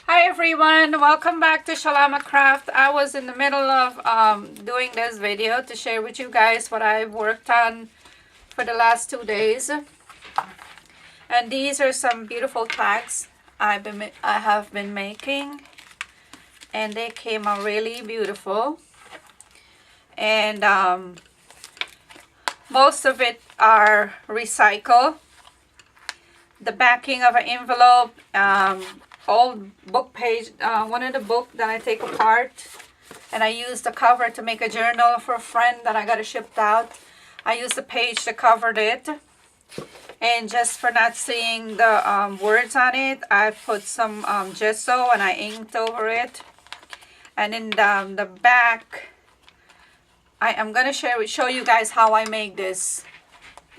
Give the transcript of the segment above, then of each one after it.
Hi everyone, welcome back to Shalama Craft. I was in the middle of doing this video to share with you guys what I've worked on for the last 2 days. And these are some beautiful tags I have been making, and they came out really beautiful. And most of it are recycled. The backing of an envelope, old book page, one of the book that I take apart, and I use the cover to make a journal for a friend that I got it shipped out. I use the page that covered it, and just for not seeing the words on it, I put some gesso and I inked over it. And in the back, I am gonna show you guys how I make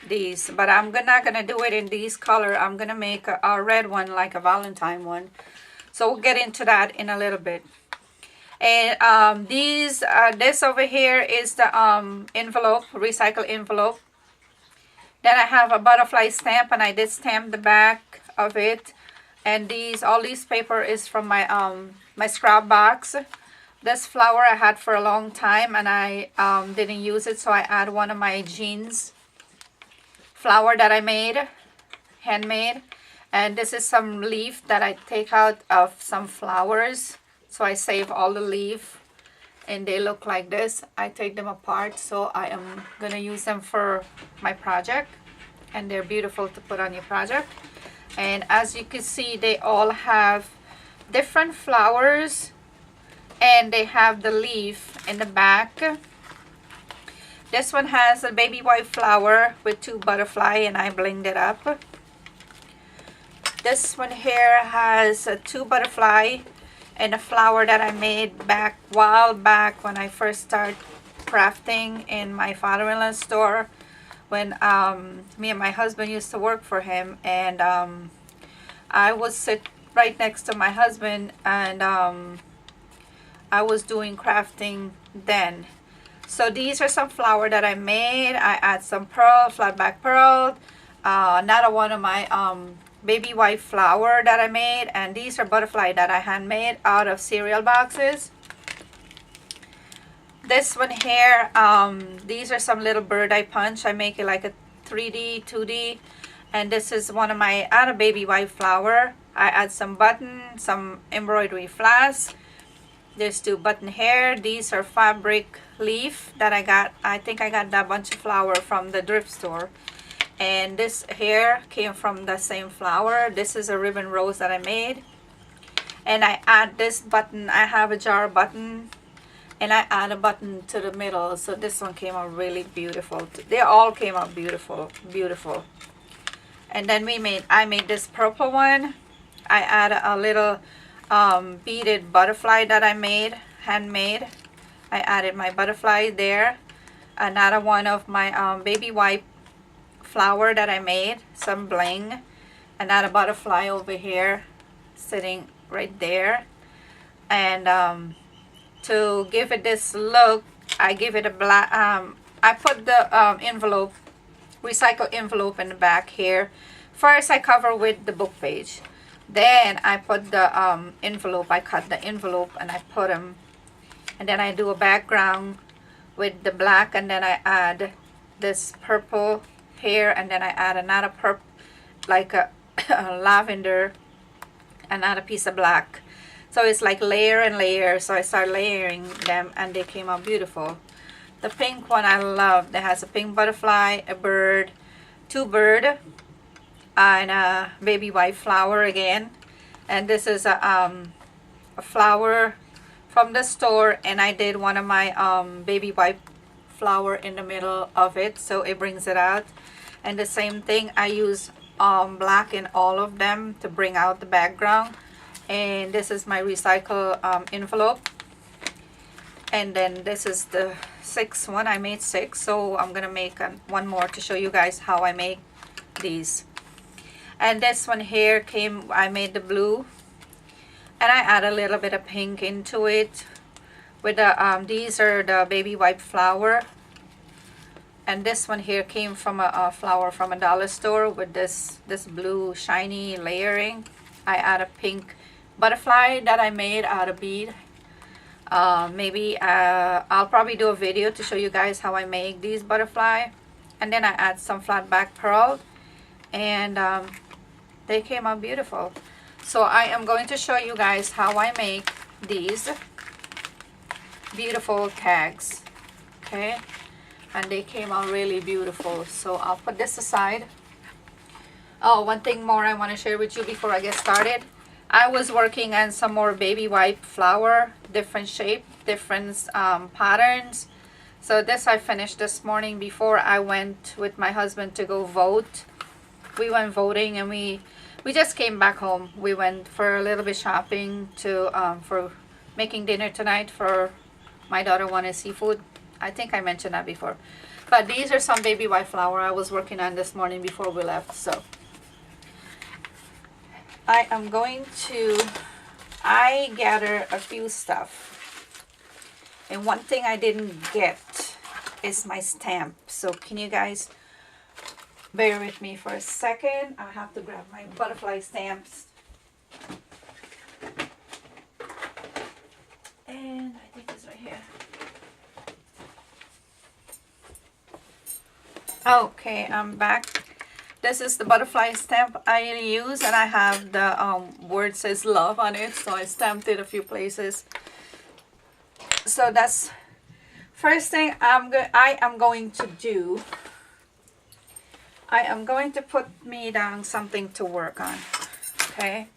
these, but I'm not gonna do it in these color. I'm gonna make a red one, like a Valentine one. So we'll get into that in a little bit. And this over here is the envelope, recycle envelope. Then I have a butterfly stamp, and I did stamp the back of it. And all these paper is from my my scrap box. This flower I had for a long time, and I didn't use it, so I add one of my jeans flower that I made, handmade. And this is some leaf that I take out of some flowers, so I save all the leaf, and they look like this. I take them apart, so I am gonna use them for my project, and they're beautiful to put on your project. And as you can see, they all have different flowers, and they have the leaf in the back. This one has a baby white flower with 2 butterflies, and I blinged it up. This one here has 2 butterflies and a flower that I made while back when I first started crafting in my father-in-law's store, when me and my husband used to work for him. And I would sit right next to my husband, and I was doing crafting then. So these are some flower that I made. I add some pearl, flat back pearl, another one of my baby white flower that I made, and these are butterfly that I handmade out of cereal boxes. This one here, these are some little bird I punch. I make it like a 3D, 2D, and this is one of my other baby white flower. I add some button, some embroidery flask. There's 2 button here. These are fabric leaf that I got. I think I got that bunch of flower from the thrift store. And this here came from the same flower. This is a ribbon rose that I made. And I add this button. I have a jar button, and I add a button to the middle. So this one came out really beautiful. They all came out beautiful, beautiful. And then I made this purple one. I add a little beaded butterfly that I made, handmade. I added my butterfly there. Another one of my baby white flower that I made, some bling. Another butterfly over here sitting right there. And to give it this look, I give it a black, I put the envelope, recycle envelope in the back here. First I cover with the book page. Then I put the envelope, I cut the envelope and I put them, and then I do a background with the black, and then I add this purple here, and then I add another purple, like a lavender, another piece of black. So it's like layer and layer. So I start layering them, and they came out beautiful. The pink one I love. It has a pink butterfly, a bird, 2 bird, and a baby white flower again. And this is a flower from the store, and I did one of my baby white flower in the middle of it, so it brings it out. And the same thing, I use black in all of them to bring out the background. And this is my recycle envelope. And then this is the 6th one. I made 6, so I'm gonna make one more to show you guys how I make these. And this one here I made the blue, and I add a little bit of pink into it with the these are the baby white flower. And this one here came from a flower from a dollar store with this blue shiny layering. I add a pink butterfly that I made out of bead. Maybe I'll probably do a video to show you guys how I make these butterfly. And then I add some flat back pearl, and they came out beautiful. So I am going to show you guys how I make these beautiful tags. Okay, and they came out really beautiful. So I'll put this aside. Oh, one thing more I want to share with you before I get started. I was working on some more baby wipe flower, different shape, different patterns. So this I finished this morning before I went with my husband to go vote. We went voting, and we just came back home. We went for a little bit shopping to for making dinner tonight. For my daughter wanted seafood. I think I mentioned that before. But these are some baby white flower I was working on this morning before we left. So I am going to, I gather a few stuff. And one thing I didn't get is my stamp. So can you guys bear with me for a second? I have to grab my butterfly stamps. And I think it's right here. Okay, I'm back. This is the butterfly stamp I use, and I have the word says love on it, so I stamped it a few places. So that's first thing I am going to do. I am going to put me down something to work on. Okay,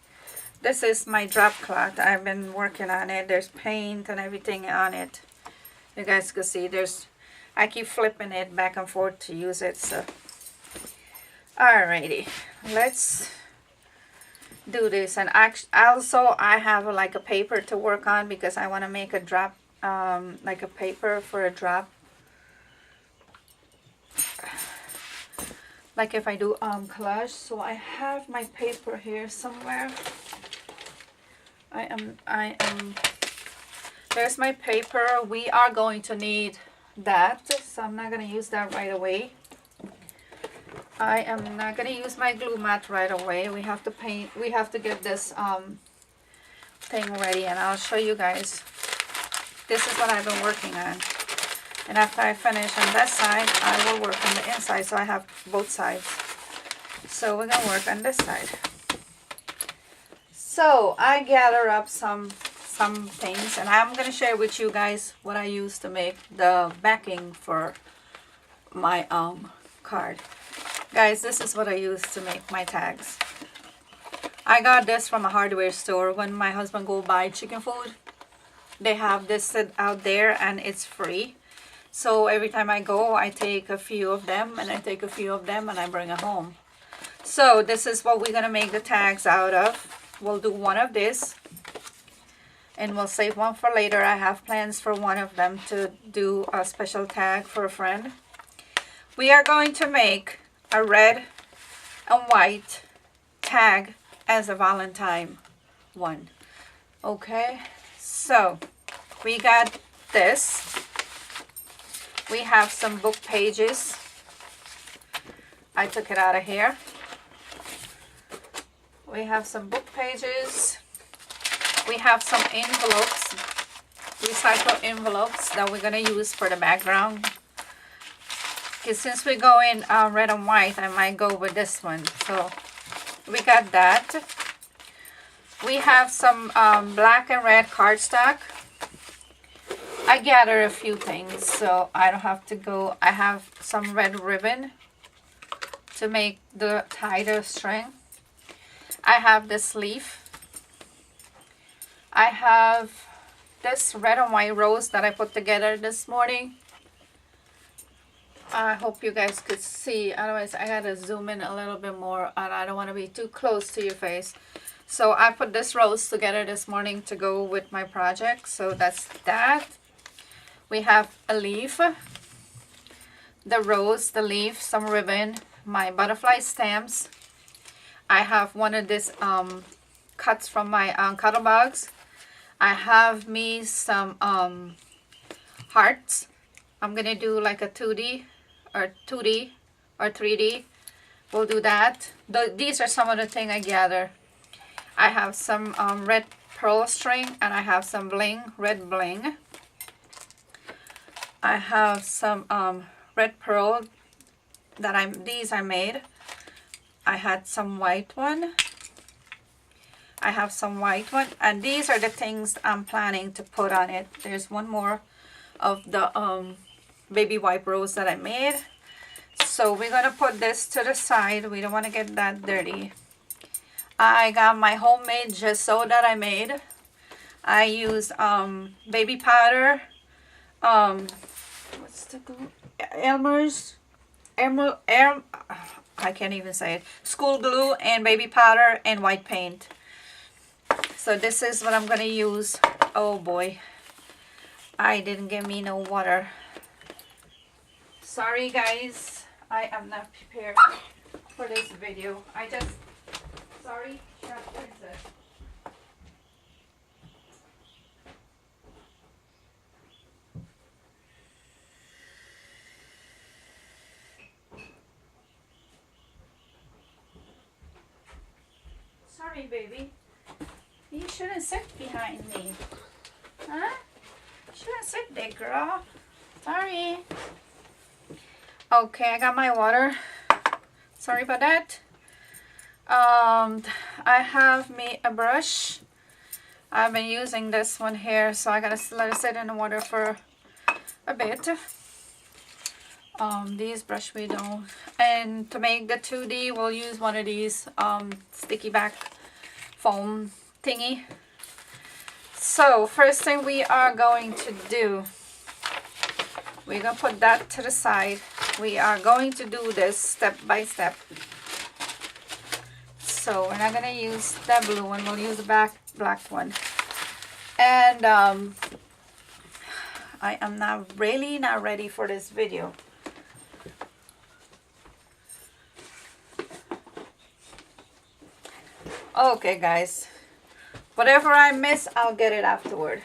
this is my drop cloth. I've been working on it. There's paint and everything on it. You guys can see I keep flipping it back and forth to use it. So alrighty, let's do this. And also I have like a paper to work on because I want to make a drop, like a paper for a drop. Like if I do collage. So I have my paper here somewhere. I am there's my paper. We are going to need that, so I'm not going to use that right away. I am not going to use my glue mat right away. We have to paint, we have to get this thing ready, and I'll show you guys. This is what I've been working on. And after I finish on that side, I will work on the inside, so I have both sides. So we're going to work on this side. So I gather up some things, and I'm going to share with you guys what I use to make the backing for my card. Guys, this is what I use to make my tags. I got this from a hardware store. When my husband go buy chicken food, they have this set out there, and it's free. So every time I go, I take a few of them, and I take a few of them, and I bring it home. So this is what we're going to make the tags out of. We'll do one of this, and we'll save one for later. I have plans for one of them to do a special tag for a friend. We are going to make a red and white tag as a Valentine one. Okay, so we got this. We have some book pages. I took it out of here. We have some book pages. We have some envelopes, recycled envelopes that we're going to use for the background. Because since we go in red and white, I might go with this one. So we got that. We have some black and red cardstock. I gather a few things, so I don't have to go. I have some red ribbon to make the tighter string. I have this leaf. I have this red and white rose that I put together this morning. I hope you guys could see. Otherwise, I gotta zoom in a little bit more, and I don't want to be too close to your face. So I put this rose together this morning to go with my project. So that's that. We have a leaf, the rose, the leaf, some ribbon, my butterfly stamps. I have one of these cuts from my cuddle box. I have me some hearts. I'm gonna do like a 2D or 2D or 3D. We'll do that. These are some of the things I gather. I have some red pearl string, and I have some bling, red bling. I have some red pearl that these I made. I had some white one. I have some white one, and these are the things I'm planning to put on it. There's one more of the baby wipe rose that I made. So we're gonna put this to the side. We don't want to get that dirty. I got my homemade gesso that I made. I used baby powder, what's the glue? I can't even say it. School glue and baby powder and white paint. So this is what I'm gonna use. Oh boy, I didn't get me no water. Sorry guys, I am not prepared for this video. Sorry, Chef Princess. Sorry, baby. You shouldn't sit behind me. Huh? You shouldn't sit there, girl. Sorry. Okay, I got my water. Sorry about that. I have me a brush. I've been using this one here, so I gotta let it sit in the water for a bit. These brush we don't. And to make the 2D, we'll use one of these sticky back foam thingy. So first thing we are going to do, we're gonna put that to the side. We are going to do this step by step. So we're not gonna use that blue one, we'll use the black one. And I am not ready for this video. Okay guys, whatever I miss, I'll get it afterward.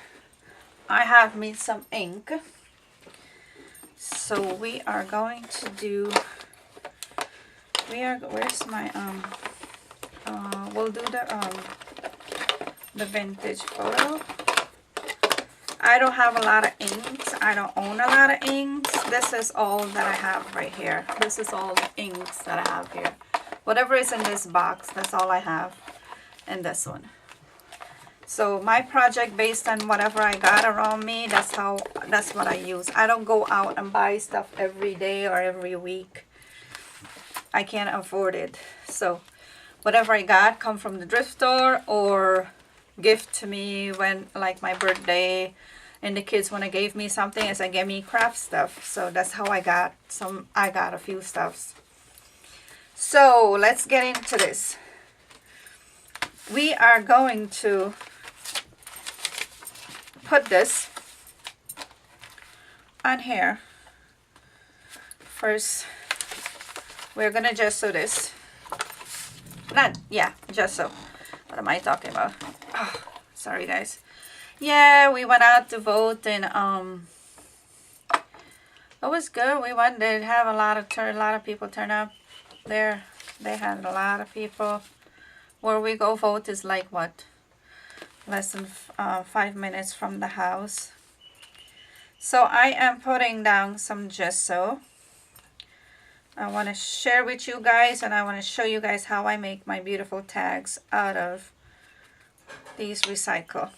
I have me some ink. So we are going to do, where's my, we'll do the vintage photo. I don't have a lot of inks. I don't own a lot of inks. This is all that I have right here. This is all the inks that I have here. Whatever is in this box, that's all I have. And this one. So my project, based on whatever I got around me, that's what I use. I don't go out and buy stuff every day or every week. I can't afford it. So whatever I got come from the thrift store or gift to me when, like my birthday, and the kids when they gave me something, is they gave me craft stuff. So that's how I got a few stuffs. So let's get into this. We are going to put this on here. First, we're gonna gesso this. Gesso. What am I talking about? Oh, sorry guys. Yeah, we went out to vote, and it was good. We went. They have a lot of people turn up there. They had a lot of people. Where we go vote is like what? Less than 5 minutes from the house. So I am putting down some gesso. I want to share with you guys, and I want to show you guys how I make my beautiful tags out of these recycle.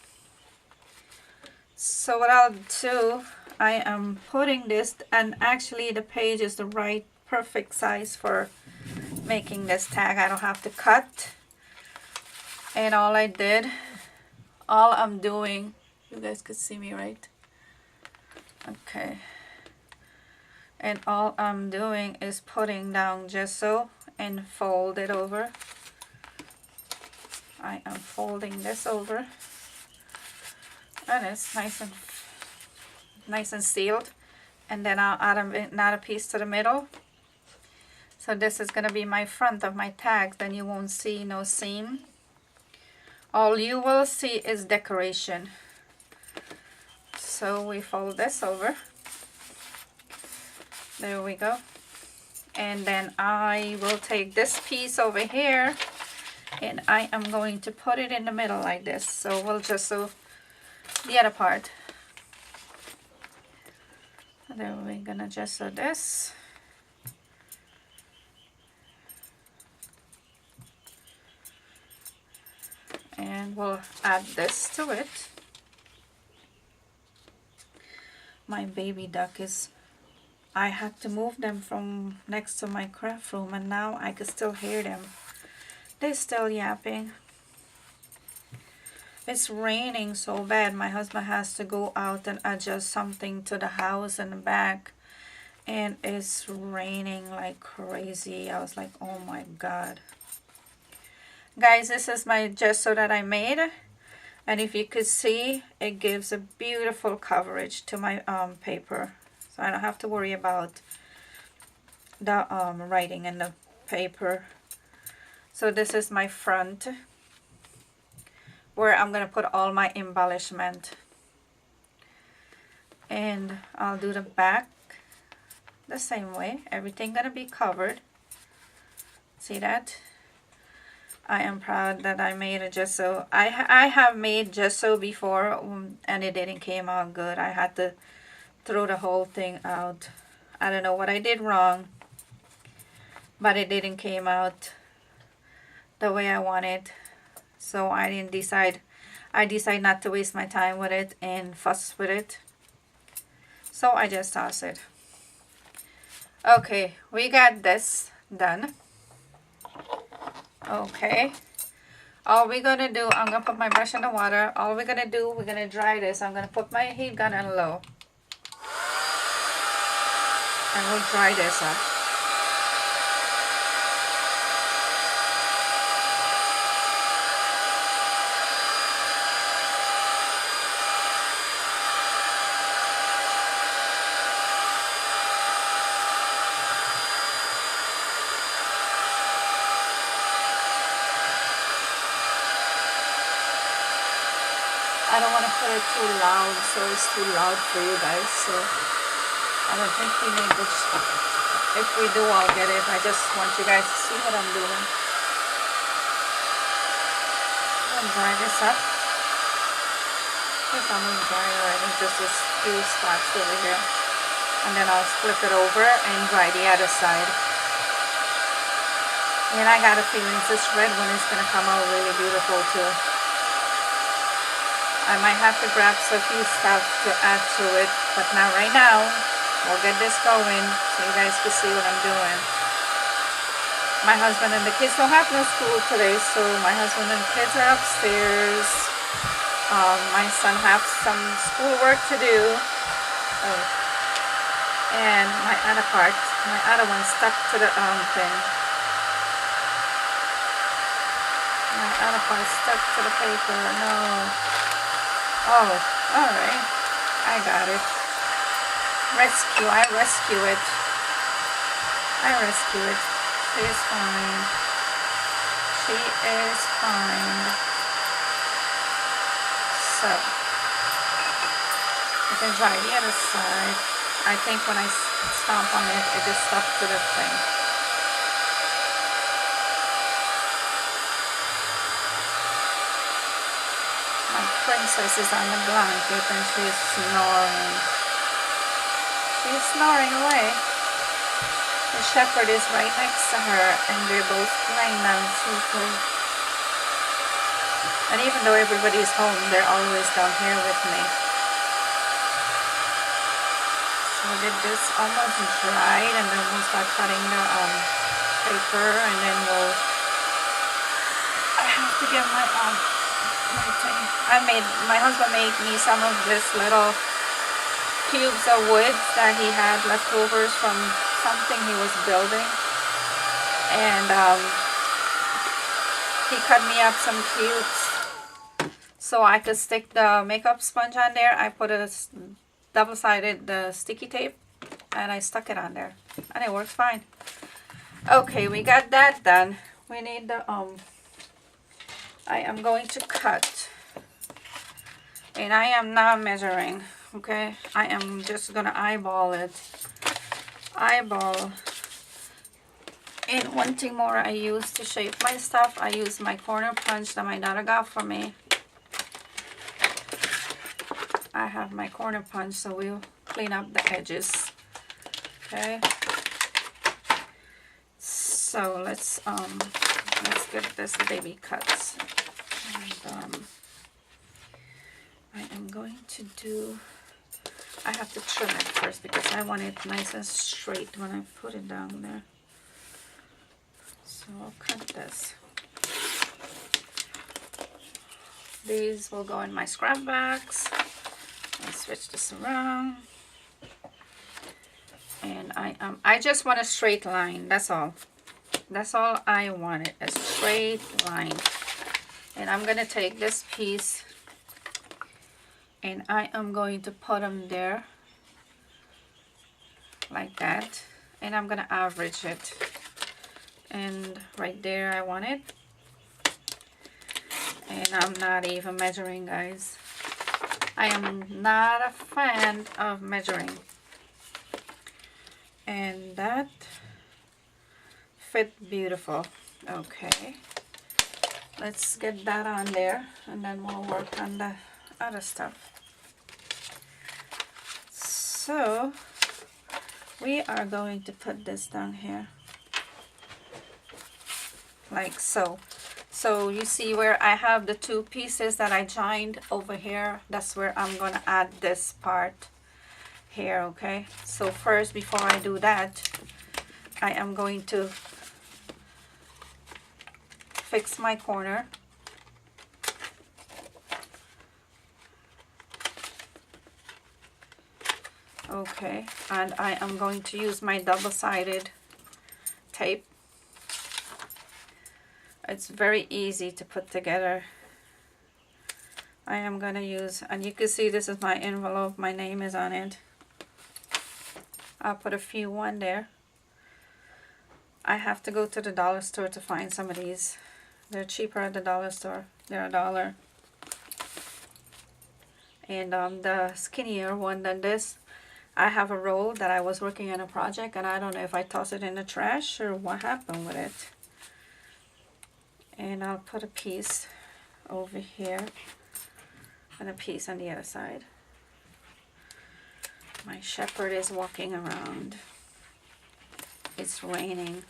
So what I'll do, I am putting this, and actually the page is the right perfect size for making this tag. I don't have to cut. And all I'm doing, you guys could see me, right? Okay. And all I'm doing is putting down gesso and fold it over. I am folding this over. And it's nice and sealed. And then I'll add another piece to the middle. So this is going to be my front of my tag. Then you won't see no seam. All you will see is decoration. So we fold this over. There we go. And then I will take this piece over here And I am going to put it in the middle like this. So we'll just sew the other part. And then we're gonna just sew this. And we'll add this to it. My baby duck is, I had to move them from next to my craft room, and now I can still hear them. They're still yapping. It's raining so bad. My husband has to go out and adjust something to the house in the back. And it's raining like crazy. I was like, oh my God. Guys, this is my gesso that I made. And if you could see, it gives a beautiful coverage to my paper. So I don't have to worry about the writing in the paper. So this is my front, where I'm going to put all my embellishment. And I'll do the back the same way. Everything going to be covered. See that? I am proud that I made a gesso. I have made gesso before and it didn't came out good. I had to throw the whole thing out. I don't know what I did wrong, but it didn't came out the way I wanted. So I decided not to waste my time with it and fuss with it. So I just toss it. Okay, we got this done. Okay, all we're gonna do, I'm gonna put my brush in the water. All we're gonna do, we're gonna dry this. I'm gonna put my heat gun on low. And we'll dry this up. I don't want to put it too loud, so it's too loud for you guys. So I don't think we need this. If we do, I'll get it. I just want you guys to see what I'm doing. I'm going to dry this up. It's almost dry already. Just a few spots over here. And then I'll flip it over and dry the other side. And I got a feeling this red one is going to come out really beautiful too. I might have to grab a few stuff to add to it, but not right now. We'll get this going so you guys can see what I'm doing. My husband and the kids don't have no school today, so my husband and the kids are upstairs. My son has some schoolwork to do. Oh. And my other one stuck to the thing. My other part stuck to the paper. No. Oh, alright. I got it. Rescue. I rescue it. She is fine. She is fine. So, you can try the other side. I think when I stomp on it, it just stuck to the thing. Princess is on the blanket and she's snoring. She's snoring away. The shepherd is right next to her and they're both lying down sleeping. And even though everybody's home, they're always down here with me. So this almost dried and then we'll start cutting the paper and then we'll... I have to get my my husband made me some of this little cubes of wood that he had leftovers from something he was building, and he cut me up some cubes so I could stick the makeup sponge on there. I put a double-sided sticky tape and I stuck it on there and it works fine. Okay, we got that done. We need the I am going to cut, and I am not measuring, okay? I am just gonna eyeball it. Eyeball And one thing more I use to shape my stuff, I use my corner punch that my daughter got for me. I have my corner punch, so we'll clean up the edges. Okay. So let's get this baby cuts. And I am going to do, I have to trim it first because I want it nice and straight when I put it down there. So I'll cut this. These will go in my scrap bags. I'll switch this around. And I just want a straight line, that's all. That's all I wanted, a straight line. And I'm gonna take this piece and I am going to put them there like that. And I'm gonna average it. And right there I want it. And I'm not even measuring, guys. I am not a fan of measuring. And that fit beautiful. Okay, let's get that on there and then we'll work on the other stuff. So we are going to put this down here like so. So you see where I have the two pieces that I joined over here, that's where I'm gonna add this part here. Okay, so first, before I do that, I am going to fix my corner. Okay, and I am going to use my double-sided tape. It's very easy to put together. I am gonna use, and you can see this is my envelope, my name is on it. I'll put a few on there. I have to go to the dollar store to find some of these. They're cheaper at the dollar store. They're $1. And the skinnier one than this, I have a roll that I was working on a project and I don't know if I tossed it in the trash or what happened with it. And I'll put a piece over here and a piece on the other side. My shepherd is walking around. It's raining.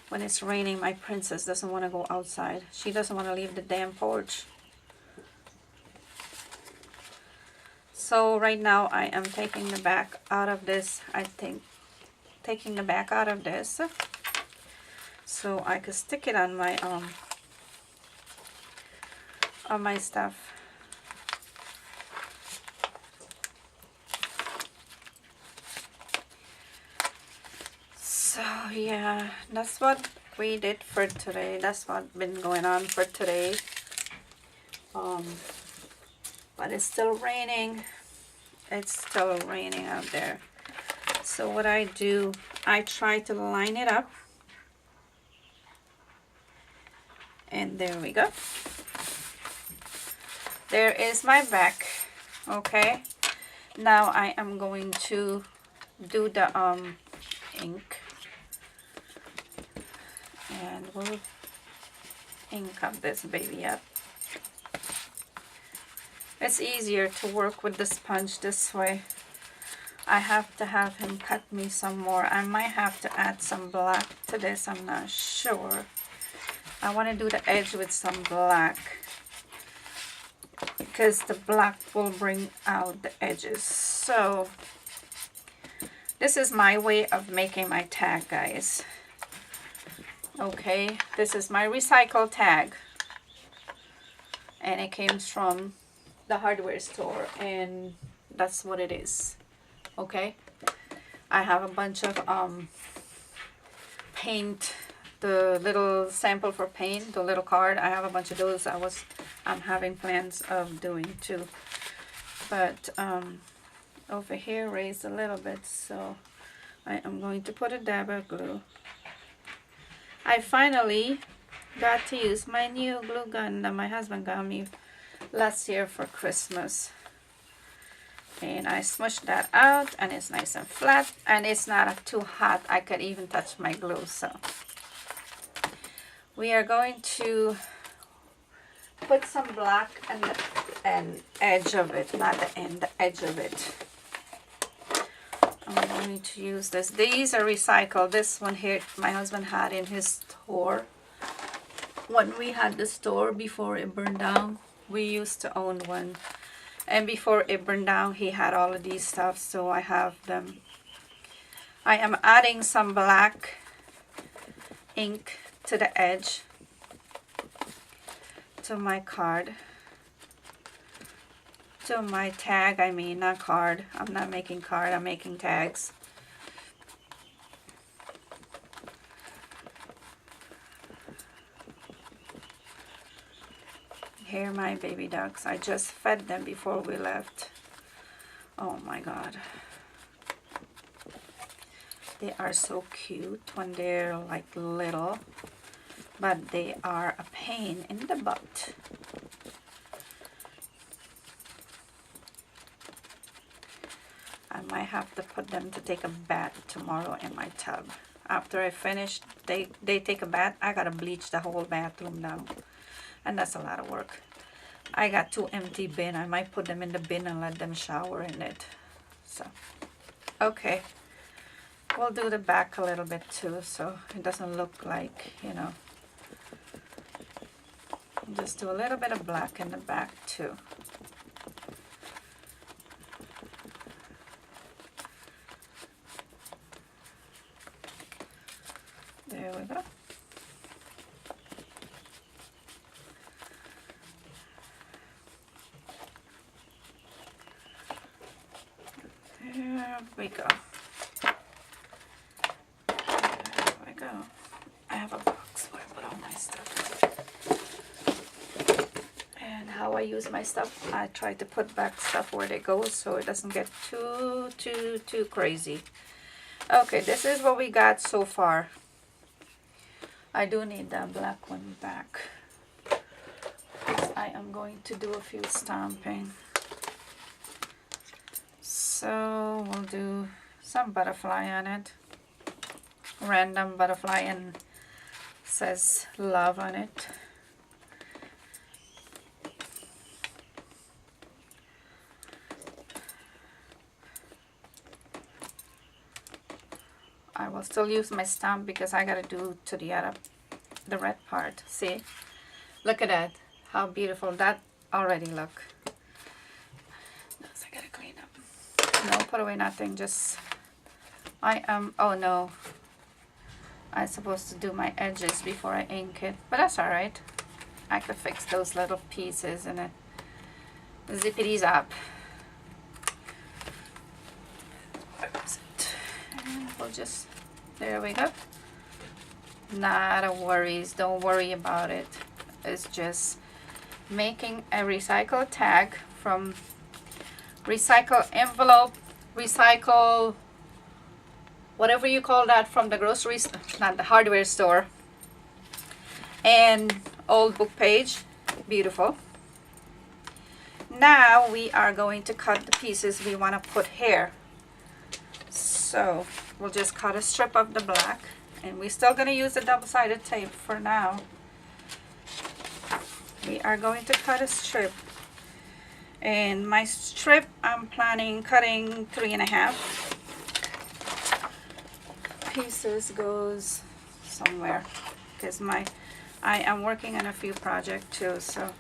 When it's raining, my princess doesn't want to go outside. She doesn't want to leave the damn porch. So right now I am taking the back out of this. I think taking the back out of this so I could stick it on my stuff. So yeah, that's what we did for today. That's what's been going on for today. But it's still raining. It's still raining out there. So what I do, I try to line it up. And there we go. There is my back. Okay. Now I am going to do the ink. And we'll ink up this baby up. It's easier to work with the sponge this way. I have to have him cut me some more. I might have to add some black to this, I'm not sure. I want to do the edge with some black because the black will bring out the edges. So this is my way of making my tag, guys. Okay, this is my recycle tag. And it came from the hardware store and that's what it is. Okay, I have a bunch of paint, the little sample for paint, the little card. I have a bunch of those. I'm having plans of doing too, but over here raised a little bit, so I am going to put a dab of glue. I finally got to use my new glue gun that my husband got me last year for Christmas. And I smushed that out and it's nice and flat and it's not too hot. I could even touch my glue. So We are going to put some black and edge of it, not the end, the edge of it. I'm going to use this. These are recycled. This one here my husband had in his store. When we had the store before it burned down, we used to own one. And before it burned down, he had all of these stuff, so I have them. I am adding some black ink to the edge to my card. To my tag, I mean, not card. I'm not making card, I'm making tags. Here are my baby ducks. I just fed them before we left. Oh my God. They are so cute when they're like little, but they are a pain in the butt. I might have to put them to take a bath tomorrow in my tub. After I finish, they take a bath, I gotta bleach the whole bathroom now. And that's a lot of work. I got 2 empty bins. I might put them in the bin and let them shower in it. So, okay. We'll do the back a little bit too, so it doesn't look like, you know. Just do a little bit of black in the back too. There we go. There we go. There we go. I have a box where I put all my stuff. And how I use my stuff, I try to put back stuff where they go so it doesn't get too crazy. Okay, this is what we got so far. I do need that black one back. I am going to do a few stamping. So we'll do some butterfly on it. Random butterfly and says love on it. I will still use my stamp because I gotta do to the red part. See? Look at that. How beautiful that already look. I gotta clean up. No, put away nothing. Just oh no. I'm supposed to do my edges before I ink it, but that's alright. I could fix those little pieces and zip these up. Where is it? And we'll just, there we go. Not a worries, don't worry about it. It's just making a recycle tag from recycle envelope, recycle whatever you call that from the grocery, not the hardware store, and old book page. Beautiful. Now we are going to cut the pieces we want to put here. So we'll just cut a strip of the black, and we're still going to use the double-sided tape for now. We are going to cut a strip, and my strip I'm planning cutting 3.5 pieces goes somewhere because I am working on a few projects too, so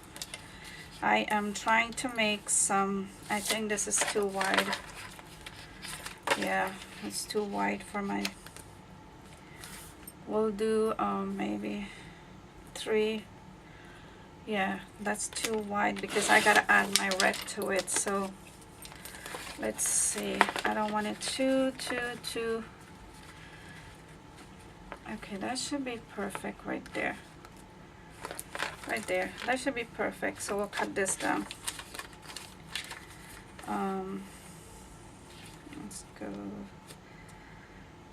I am trying to make some. I think this is too wide. Yeah, it's too wide for my. We'll do maybe 3. Yeah, that's too wide because I gotta add my red to it. So let's see. I don't want it too. Okay, that should be perfect right there. Right there. That should be perfect. So we'll cut this down. Let's go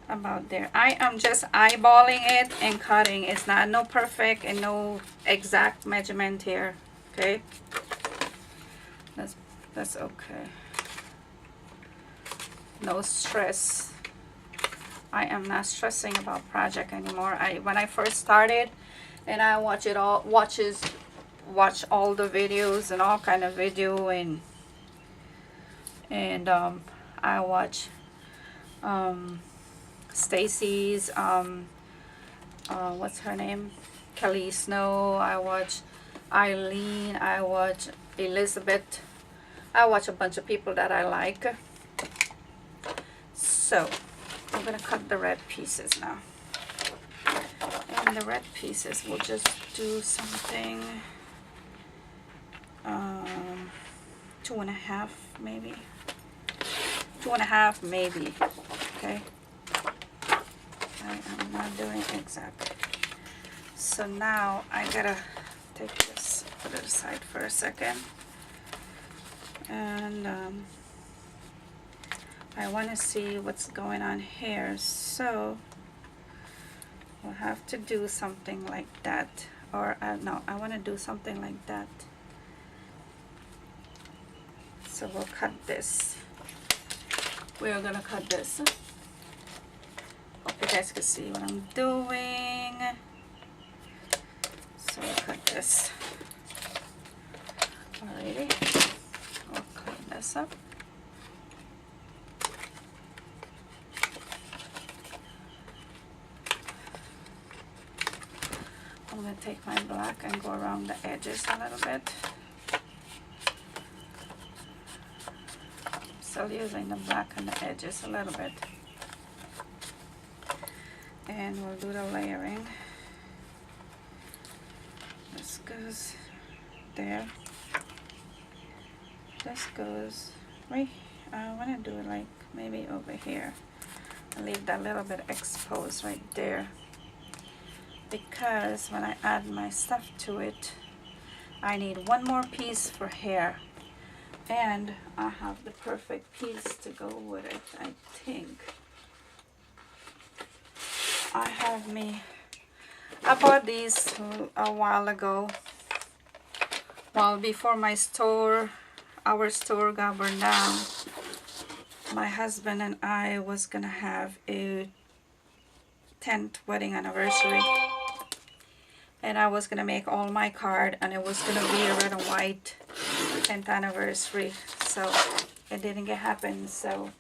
about there. I am just eyeballing it and cutting. It's not no perfect and no exact measurement here. Okay, that's okay. No stress. I am not stressing about project anymore. When I first started, and I watch it all, watch all the videos and all kind of video, and I watch Stacy's what's her name, Kelly Snow. I watch Eileen. I watch Elizabeth. I watch a bunch of people that I like. So I'm gonna cut the red pieces now, and the red pieces we'll just do something 2.5 maybe, 2.5 maybe. Okay, I am not doing exact. So now I gotta take this, put it aside for a second, and I want to see what's going on here. So we'll have to do something like that, or no, I want to do something like that. So we'll cut this. We are gonna cut this. Hope you guys can see what I'm doing. So we'll cut this. Alrighty, we'll clean this up. I'm going to take my black and go around the edges a little bit. Still using the black on the edges a little bit. And we'll do the layering. This goes there. This goes right. I want to do it like maybe over here. I'll leave that little bit exposed right there, because when I add my stuff to it, I need one more piece for hair, and I have the perfect piece to go with it. I think I bought these a while ago, well before our store got burned down. My husband and I was gonna have a 10th wedding anniversary, and I was gonna make all my card, and it was gonna be a red and white 10th anniversary. So it didn't happen. So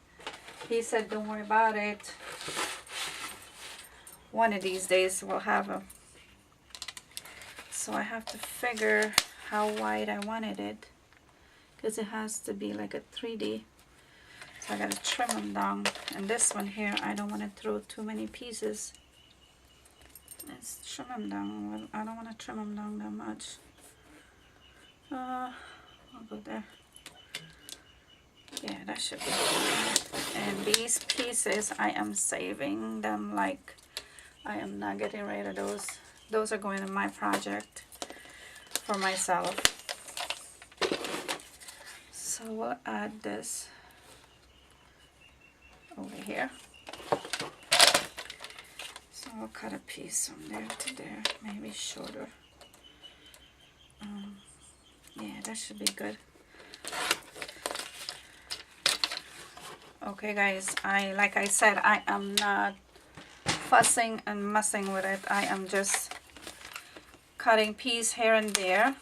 he said, don't worry about it, one of these days we'll have them. So I have to figure how wide I wanted it, because it has to be like a 3D. So I gotta trim them down. And this one here, I don't want to throw too many pieces. Let's trim them down. Well, I don't want to trim them down that much. I'll go there. Yeah, that should be good. And these pieces, I am saving them. Like, I am not getting rid of those. Those are going in my project for myself. So we'll add this over here. So I'll cut a piece from there to there, maybe shorter. Yeah, that should be good. Okay guys, like I said, I am not fussing and messing with it. I am just cutting piece here and there.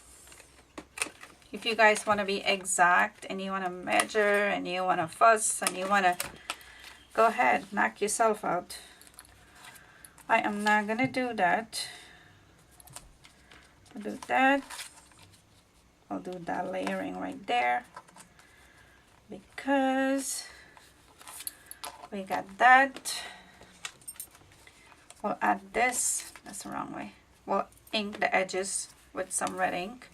If you guys want to be exact and you want to measure and you want to fuss and you want to, go ahead, knock yourself out. I am not going to do that. I'll do that. I'll do that layering right there, because we got that. We'll add this. That's the wrong way. We'll ink the edges with some red ink.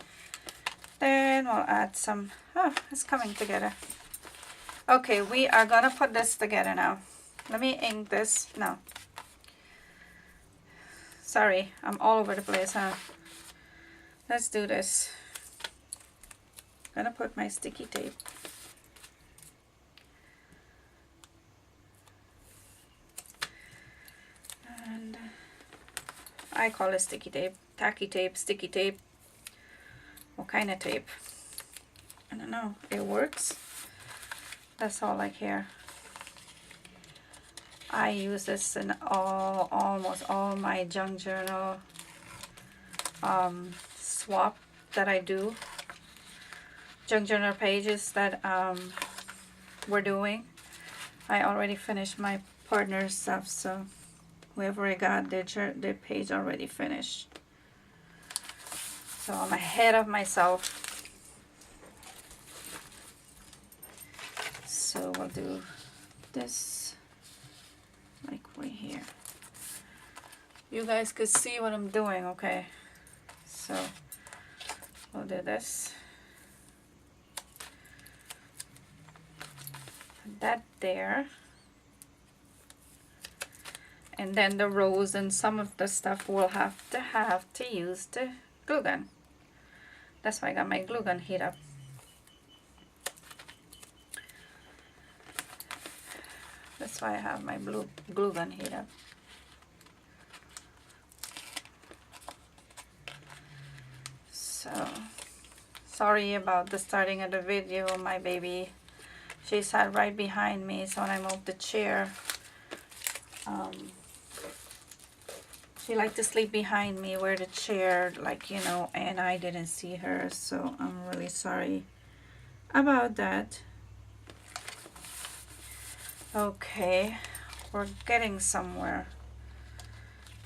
Then we'll add some, oh, it's coming together. Okay, we are gonna put this together now. Let me ink this. No. Sorry, I'm all over the place, huh? Let's do this. Gonna put my sticky tape. And I call it sticky tape, tacky tape, sticky tape. What kind of tape? I don't know. It works. That's all I care. I use this in almost all my junk journal swap that I do, junk journal pages that we're doing. I already finished my partner's stuff, so whoever I got their page already finished. So I'm ahead of myself. So we'll do this like right here. You guys could see what I'm doing, okay? So we'll do this. Put that there. And then the rows and some of the stuff we'll have to use the glue gun. That's why I got my glue gun heat up. That's why I have my glue gun heat up. So, sorry about the starting of the video. My baby, she sat right behind me, so when I moved the chair, she liked to sleep behind me where the chair, like, you know, and I didn't see her, so I'm really sorry about that. Okay, we're getting somewhere.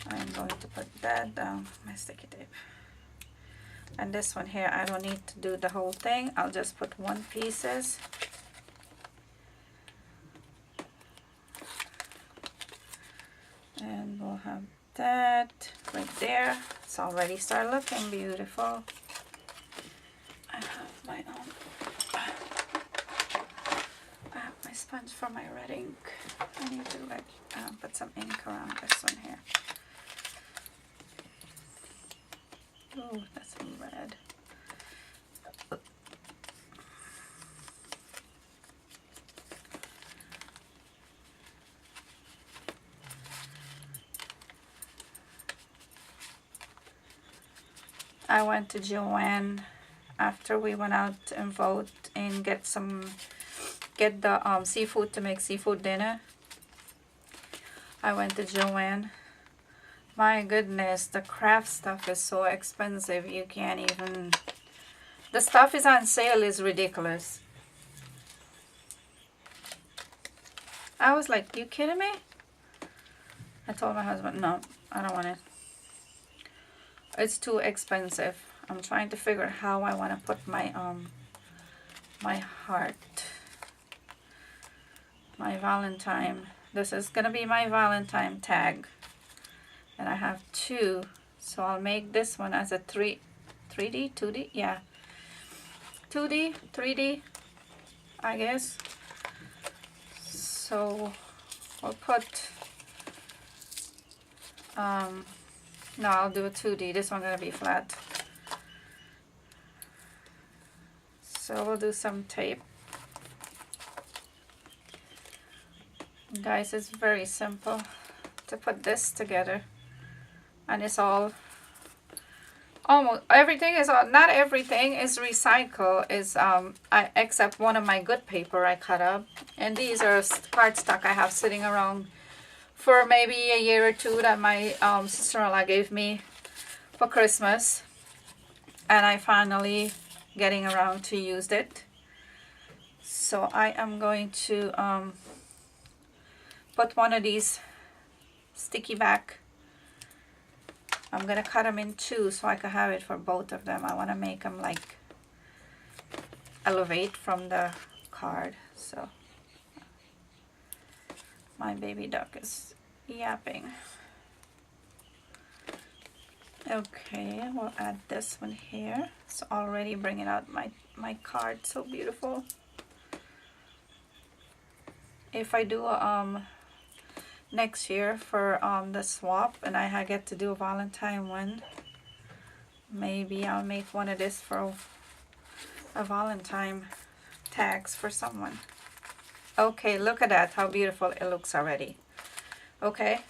I'm going to put that down, my sticky tape. And this one here, I don't need to do the whole thing. I'll just put one pieces. And we'll have that right there. It's already started looking beautiful. I have my own. I have my sponge for my red ink. I need to put some ink around this one here. Oh, that's some red. I went to Joann after we went out and vote and get the seafood to make seafood dinner. I went to Joann. My goodness, the craft stuff is so expensive. You can't even... The stuff is on sale is ridiculous. I was like, you kidding me? I told my husband, no, I don't want it. It's too expensive. I'm trying to figure out how I want to put my my heart, my Valentine. This is gonna be my Valentine tag, and I have two, so I'll make this one as a 3D, 2D, yeah, 2D, 3D, I guess. So we'll put no, I'll do a 2D. This one's gonna be flat. So we'll do some tape. Guys, it's very simple to put this together. And it's all, almost everything is, not everything is recycled, except one of my good paper I cut up. And these are cardstock I have sitting around for maybe a year or two that my sister-in-law gave me for Christmas, and I finally getting around to use it. So I am going to put one of these sticky back. I'm gonna cut them in two so I can have it for both of them. I want to make them like elevate from the card. So my baby duck is yapping. Okay, we'll add this one here. It's already bringing out my card, so beautiful. If I do next year for the swap and I get to do a Valentine one, maybe I'll make one of this for a Valentine tags for someone. Okay, look at that, how beautiful it looks already. Okay,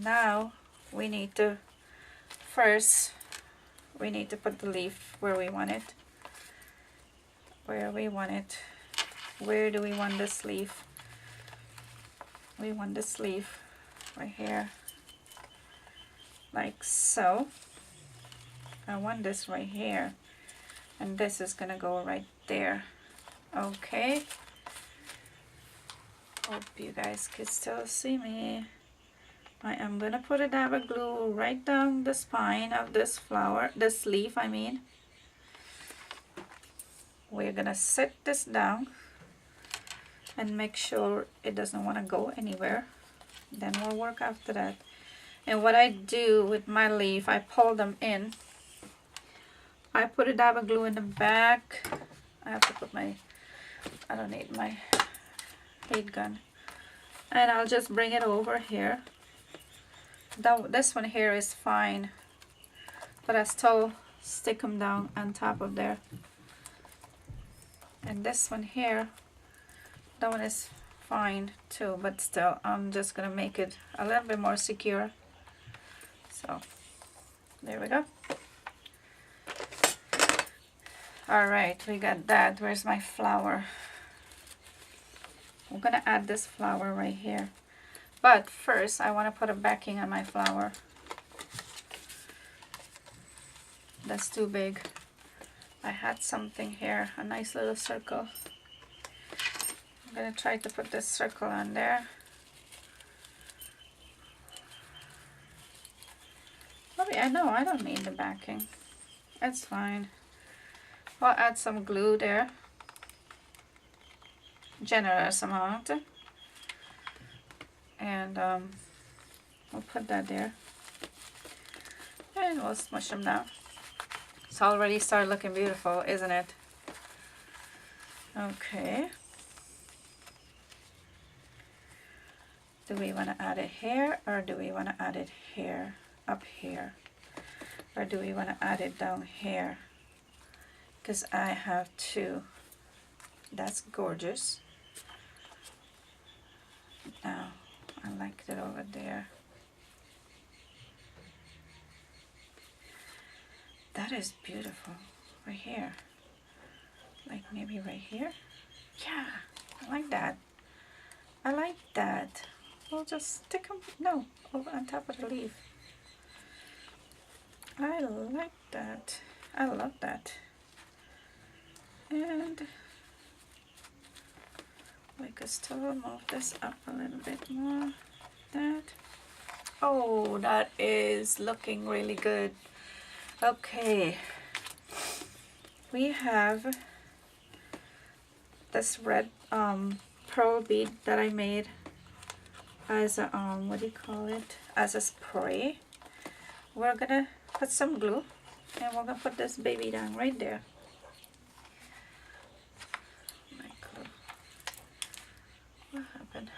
now we need to put the leaf where we want it. Where do we want this leaf? We want this leaf right here. like so. I want this right here, and this is gonna go right there. Okay, hope you guys can still see me. I am gonna put a dab of glue right down the spine of this flower, this leaf I mean. We're gonna set this down and make sure it doesn't want to go anywhere. Then we'll work after that. And what I do with my leaf, I pull them in. I put a dab of glue in the back. I have to put my, I don't need my heat gun. And I'll just bring it over here. This one here is fine, but I still stick them down on top of there. And this one here, that one is fine too, but still I'm just gonna make it a little bit more secure. So there we go. All right, we got that. Where's my flower? I'm gonna add this flower right here, but first I want to put a backing on my flower. That's too big. I had something here, a nice little circle. I'm gonna try to put this circle on there. Maybe I know I don't need the backing. That's fine. I'll add some glue there. Generous amount. And we'll put that there. And we'll smush them down. It's already started looking beautiful, isn't it? Okay. Do we want to add it here, or do we want to add it here, up here? Or do we want to add it down here? Because I have two. That's gorgeous. Now, I like it over there. That is beautiful. Right here. Like maybe right here. Yeah, I like that. I like that. We'll just stick them, no, over on top of the leaf. I like that. I love that. And we could still move this up a little bit more. That. Oh, that is looking really good. Okay. We have this red pearl bead that I made as a what do you call it? As a spray. We're gonna put some glue and we're gonna put this baby down right there. My glue. What happened?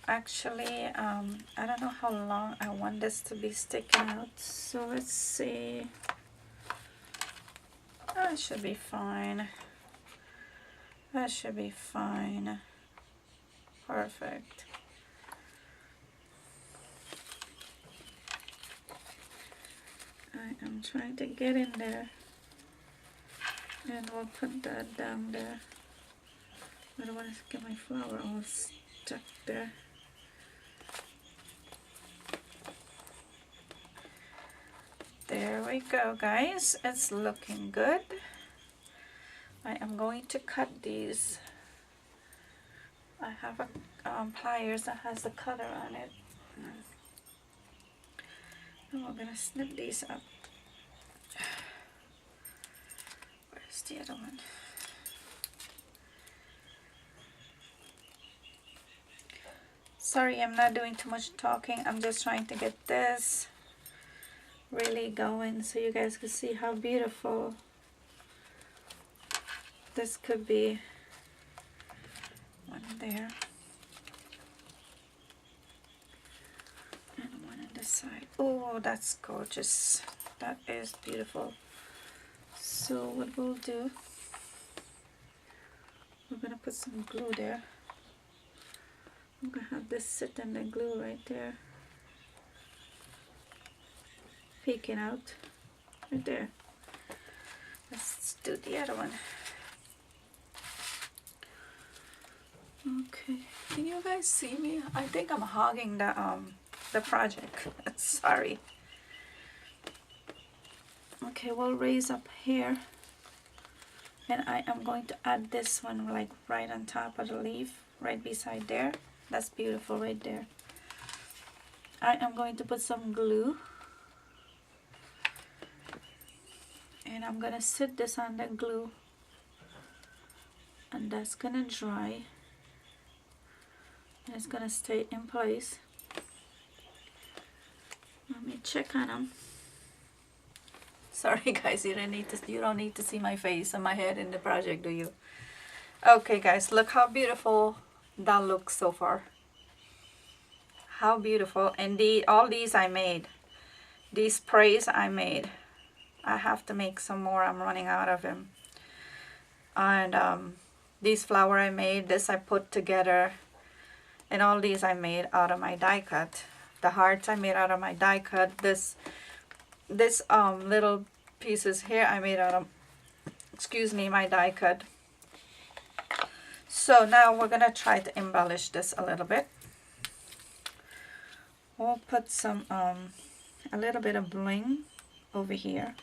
Actually, I don't know how long I want this to be sticking out. So let's see. That should be fine. That should be fine. Perfect. I am trying to get in there. And we'll put that down there. I don't want to get my flower all stuck there. There we go, guys. It's looking good. I am going to cut these. I have a pliers that has the cutter on it. And we're gonna snip these up. Where's the other one? Sorry, I'm not doing too much talking. I'm just trying to get this really going so you guys can see how beautiful this could be. One there and one on this side. Oh, that's gorgeous. That is beautiful. So what we'll do, we're gonna put some glue there. I'm gonna have this sit in the glue right there, peeking out right there. Let's do the other one. Okay, can you guys see me? I think I'm hogging the the project. Sorry. Okay, we'll raise up here. And I am going to add this one like right on top of the leaf, right beside there. That's beautiful right there. I am going to put some glue. And I'm gonna sit this on the glue. And that's gonna dry. And it's gonna stay in place. Let me check on them. Sorry guys, you don't need to see my face and my head in the project, do you? Okay guys, look how beautiful that looks so far. How beautiful. And all these I made. These sprays I made. I have to make some more. I'm running out of them. And these flower I made. This I put together. And all these I made out of my die cut. The hearts I made out of my die cut. This little pieces here I made out of, excuse me, my die cut. So now we're gonna try to embellish this a little bit. We'll put some a little bit of bling over here.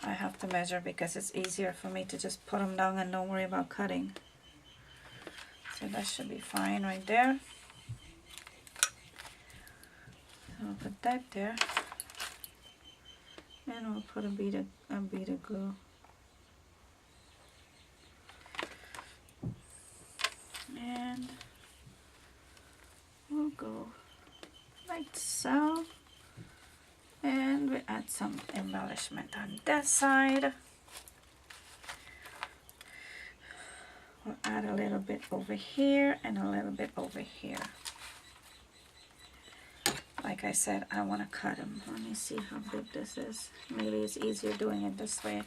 I have to measure because it's easier for me to just put them down and don't worry about cutting. So that should be fine right there. I'll put that there. And we'll put a bead of glue. And we'll go like so. And we add some embellishment on that side. We'll add a little bit over here and a little bit over here. Like I said, I want to cut them. Let me see how big this is. Maybe it's easier doing it this way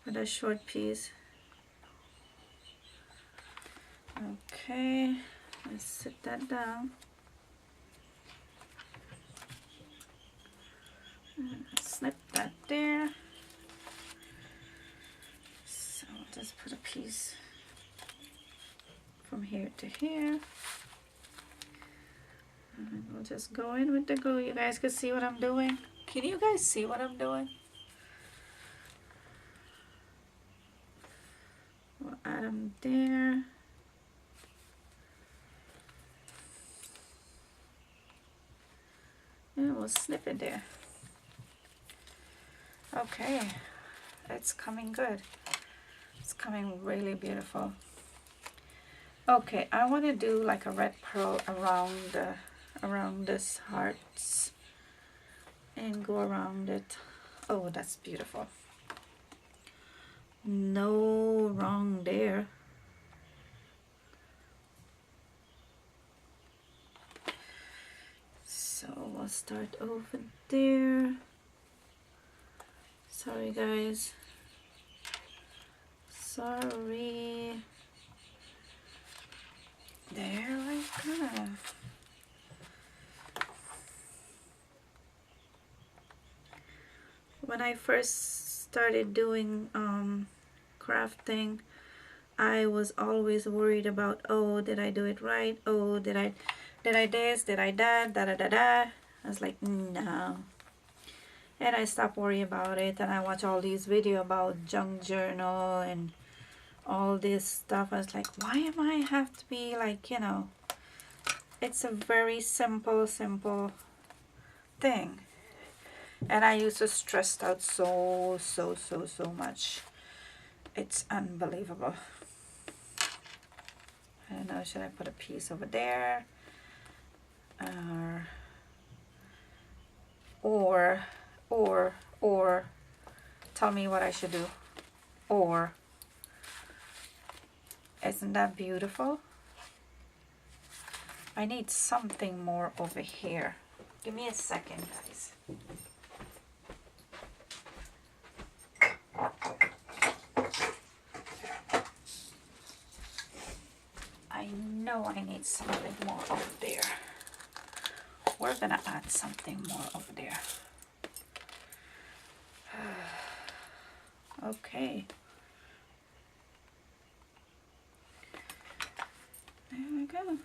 with a short piece. Okay, let's sit that down. And snip that there. So just put a piece from here to here. And we'll just go in with the glue. You guys can see what I'm doing. Can you guys see what I'm doing? We'll add them there. And we'll snip it there. Okay, it's coming good. It's coming really beautiful. Okay, I want to do like a red pearl around this hearts and go around it. Oh, that's beautiful. No wrong there. So we'll start over there. Sorry guys. Sorry. There we go. When I first started doing crafting, I was always worried about, oh, did I do it right? Oh, did I this? Did I that? Da da da da. I was like, no. And I stopped worrying about it, and I watch all these videos about junk journal and all this stuff. I was like, why am I have to be like, you know, it's a very simple thing. And I used to stress out so much. It's unbelievable. I don't know, should I put a piece over there? Or tell me what I should do. Or, isn't that beautiful? I need something more over here. Give me a second, guys. I know I need something more over there. We're gonna add something more over there. Okay. There we go.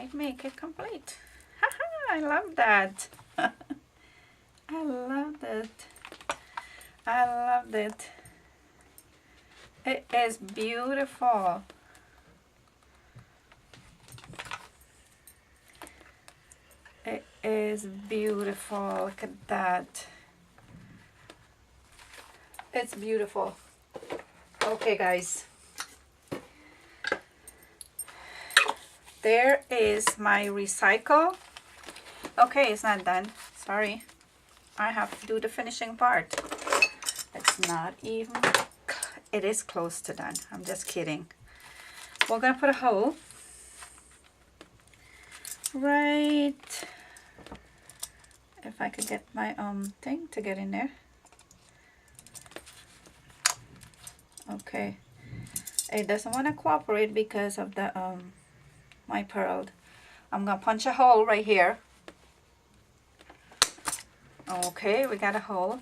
might make it complete. Haha, I love that. I loved it. I loved it. It is beautiful. It is beautiful. Look at that. It's beautiful. Okay, guys. There is my recycle. Okay, it's not done. Sorry. I have to do the finishing part. It's not even... It is close to done. I'm just kidding. We're going to put a hole right... If I could get my thing to get in there. Okay. It doesn't want to cooperate because of the my pearl. I'm gonna punch a hole right here. Okay, we got a hole.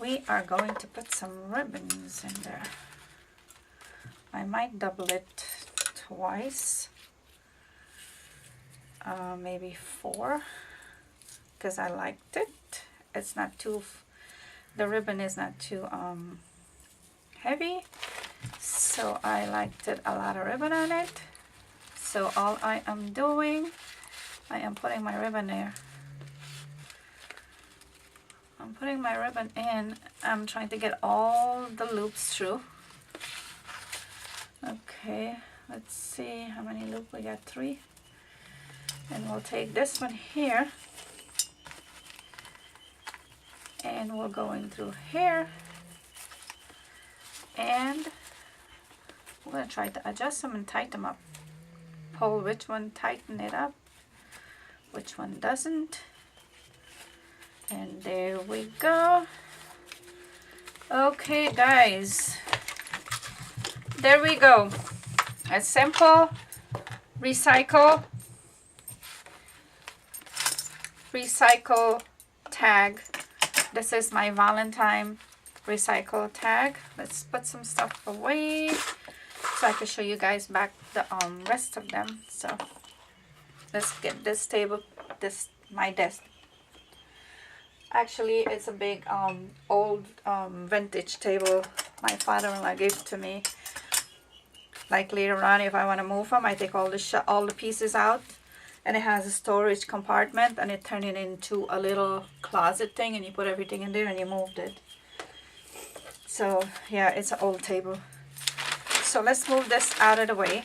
We are going to put some ribbons in there. I might double it twice. Maybe 4, because I liked it. It's not too, the ribbon is not too heavy, so I liked it, a lot of ribbon on it. So all I am doing, I am putting my ribbon there. I'm putting my ribbon in. I'm trying to get all the loops through. Okay, let's see how many loops we got. 3. And we'll take this one here and we'll go in through here, and we're going to try to adjust them and tighten them up. Pull which one, tighten it up, which one doesn't. And there we go. Okay, guys, there we go. A simple recycle tag. This is my Valentine recycle tag. Let's put some stuff away so I can show you guys back the rest of them. So let's get this table, my desk. Actually, it's a big old vintage table my father-in-law gave to me. Like later on, if I want to move them, I take all the pieces out. And it has a storage compartment, and it turned it into a little closet thing, and you put everything in there and you moved it. So yeah, it's an old table. So let's move this out of the way.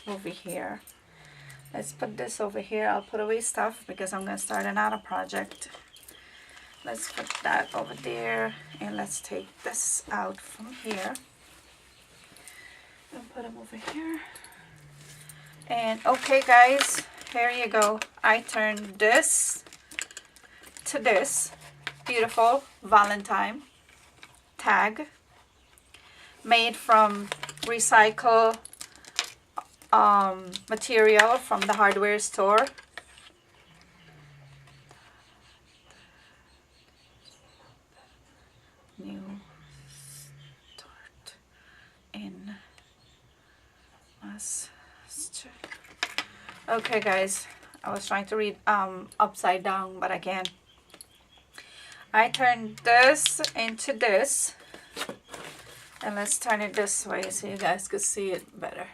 Over here. Let's put this over here. I'll put away stuff because I'm going to start another project. Let's put that over there, and let's take this out from here. And put them over here. And okay, guys, here you go. I turned this to this beautiful Valentine tag made from recycle material from the hardware store. New start in us. Okay, guys, I was trying to read upside down, but I can't. I turned this into this, and let's turn it this way so you guys could see it better.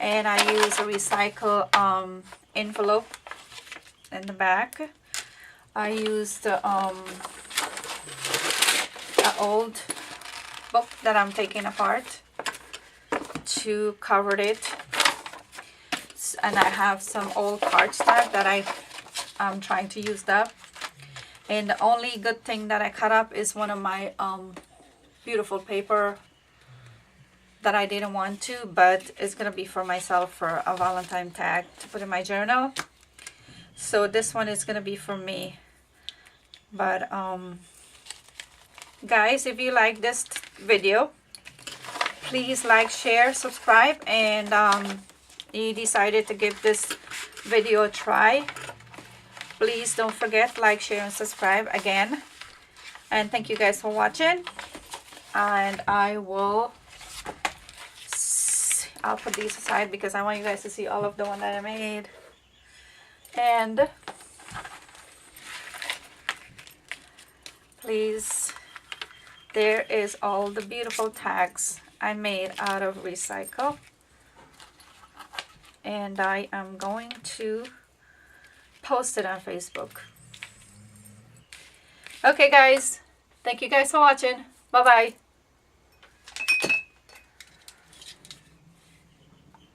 And I use a recycle envelope in the back. I used the old book that I'm taking apart to cover it. And I have some old cardstock that I'm trying to use that. And the only good thing that I cut up is one of my beautiful paper that I didn't want to, but it's gonna be for myself for a Valentine tag to put in my journal. So this one is gonna be for me. But guys, if you like this video, please like, share, subscribe, and you decided to give this video a try, please don't forget, like, share, and subscribe again. And thank you guys for watching, and I will I'll put these aside because I want you guys to see all of the one that I made. And please, there is all the beautiful tags I made out of recycle. And I am going to post it on Facebook. Okay guys, thank you guys for watching. Bye bye.